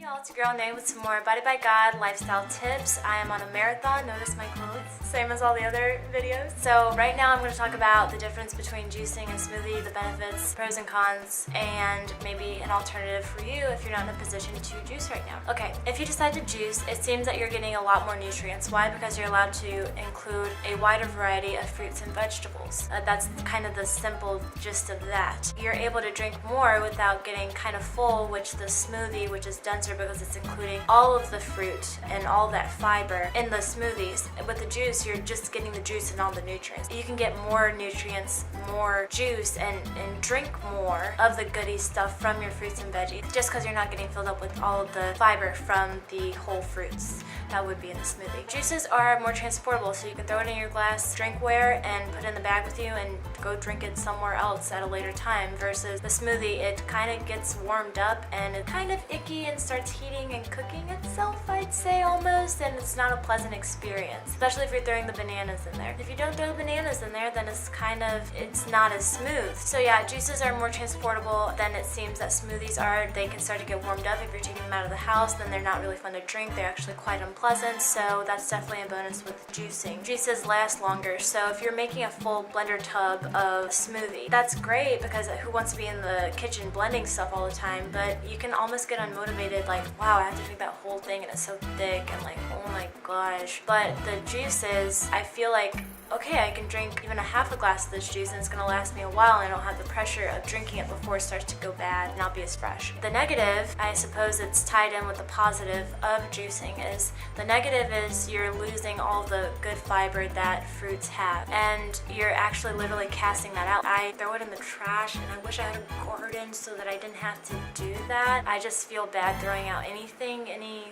y'all, it's your girl Nay with some more Body by God lifestyle tips. I am on a marathon, notice my clothes, same as all the other videos. So right now I'm going to talk about the difference between juicing and smoothie, the benefits, pros and cons, and maybe an alternative for you if you're not in a position to juice right now. Okay, if you decide to juice, it seems that you're getting a lot more nutrients. Why? Because you're allowed to include a wider variety of fruits and vegetables. That's kind of the simple gist of that. You're able to drink more without getting kind of full, which the smoothie, which is denser because it's including all of the fruit and all that fiber in the smoothies. With the juice, you're just getting the juice and all the nutrients. You can get more nutrients, more juice, and drink more of the goody stuff from your fruits and veggies, just because you're not getting filled up with all of the fiber from the whole fruits that would be in the smoothie. Juices are more transportable, so you can throw it in your glass drinkware and put it in the bag with you and go drink it somewhere else at a later time, versus the smoothie, it kind of gets warmed up and it's kind of icky and starts heating and cooking itself, I'd say, almost, and it's not a pleasant experience, especially if you're throwing the bananas in there. If you don't throw bananas in there, then it's not as smooth. So yeah, juices are more transportable than it seems that smoothies are. They can start to get warmed up if you're taking them out of the house, then they're not really fun to drink. They're actually quite unpleasant, so that's definitely a bonus with juicing. Juices last longer, so if you're making a full blender tub of smoothie, that's great, because who wants to be in the kitchen blending stuff all the time? But you can almost get unmotivated, like, wow, I have to drink that whole thing and it's so thick, and like, oh my gosh. But the juices, I feel like, okay, I can drink even a half a glass of this juice and it's gonna last me a while, and I don't have the pressure of drinking it before it starts to go bad and not be as fresh. The negative, I suppose it's tied in with the positive of juicing, is the negative is you're losing all the good fiber that fruits have, and you're actually literally casting that out. I throw it in the trash, and I wish I had a garden so that I didn't have to do that. I just feel bad throwing out anything, any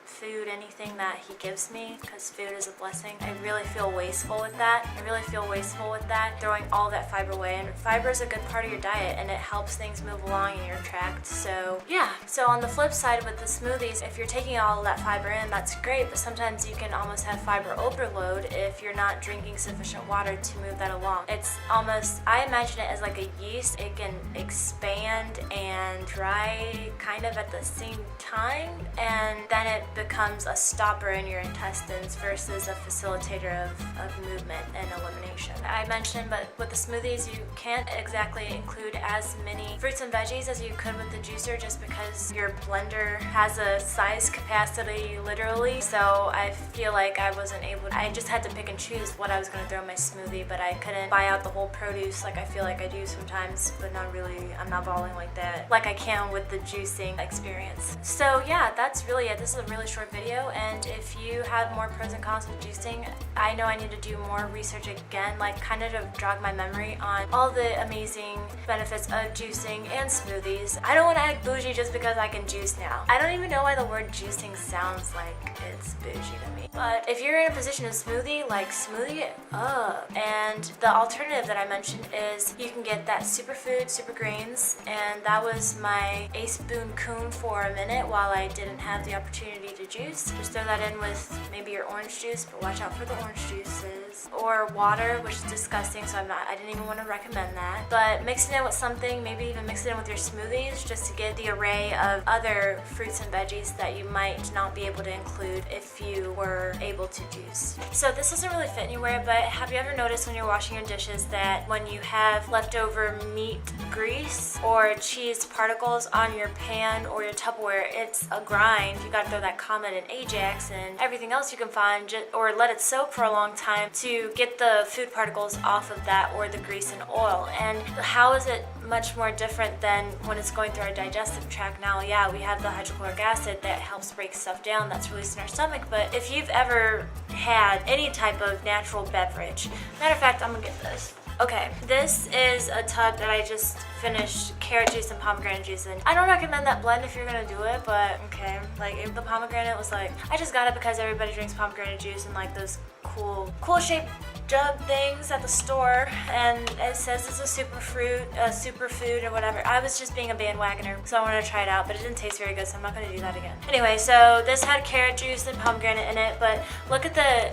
food, anything that he gives me, because food is a blessing. I really feel wasteful with that. Throwing all that fiber away, and fiber is a good part of your diet and it helps things move along in your tract. So yeah, so on the flip side with the smoothies, if you're taking all of that fiber in, that's great, but sometimes you can almost have fiber overload if you're not drinking sufficient water to move that along. It's almost, I imagine it as like a yeast. It can expand and dry kind of at the same time, and then it becomes a stopper in your intestines versus a facilitator of movement and elimination. I mentioned, but with the smoothies, you can't exactly include as many fruits and veggies as you could with the juicer, just because your blender has a size capacity, literally. So I feel like I just had to pick and choose what I was going to throw in my smoothie, but I couldn't buy out the whole produce like I feel like I do sometimes, but not really. I'm not balling like that like I can with the juicing experience. So yeah, that's really it. This is a really short video, and if you have more pros and cons with juicing, I know I need to do more research again, like kind of to jog my memory on all the amazing benefits of juicing and smoothies. I don't want to act bougie just because I can juice now. I don't even know why the word juicing sounds like it's bougie to me. But if you're in a position to smoothie, like, smoothie it up. And the alternative that I mentioned is you can get that superfood, super greens, and that was my ace boon coon for a minute while I didn't have the opportunity to juice. Just throw that in with maybe your orange juice, but watch out for the orange juices. Or water, which is disgusting, so I didn't even want to recommend that. But mix it in with something, maybe even mix it in with your smoothies, just to get the array of other fruits and veggies that you might not be able to include if you were able to juice. So this doesn't really fit anywhere, but have you ever noticed when you're washing your dishes that when you have leftover meat grease or cheese particles on your pan or your Tupperware, it's a grind. You gotta throw that Comet and Ajax and everything else you can find, or let it soak for a long time to get the food particles off of that, or the grease and oil. And how is it much more different than when it's going through our digestive tract? Now, yeah, we have the hydrochloric acid that helps break stuff down that's released in our stomach, but if you've ever had any type of natural beverage, matter of fact, I'm gonna get this. Okay, this is a tub that I just finished carrot juice and pomegranate juice in. I don't recommend that blend if you're gonna do it, but okay. Like, if the pomegranate was like, I just got it because everybody drinks pomegranate juice in like those cool shaped jug things at the store, and it says it's a superfood or whatever. I was just being a bandwagoner, so I wanted to try it out, but it didn't taste very good, so I'm not gonna do that again. Anyway, so this had carrot juice and pomegranate in it, but look at the,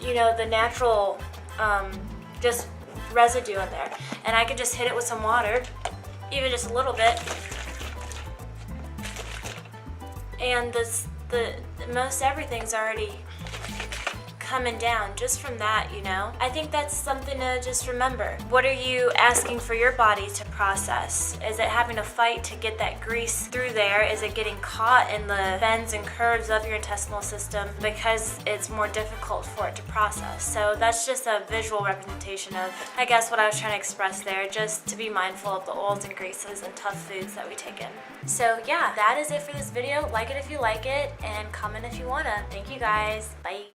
the natural, just residue in there. And I could just hit it with some water, even just a little bit, and the most everything's already coming down just from that, you know? I think that's something to just remember. What are you asking for your body to process? Is it having to fight to get that grease through there? Is it getting caught in the bends and curves of your intestinal system because it's more difficult for it to process? So that's just a visual representation of, I guess, what I was trying to express there, just to be mindful of the oils and greases and tough foods that we take in. So yeah, that is it for this video. Like it if you like it, and comment if you wanna. Thank you guys. Bye.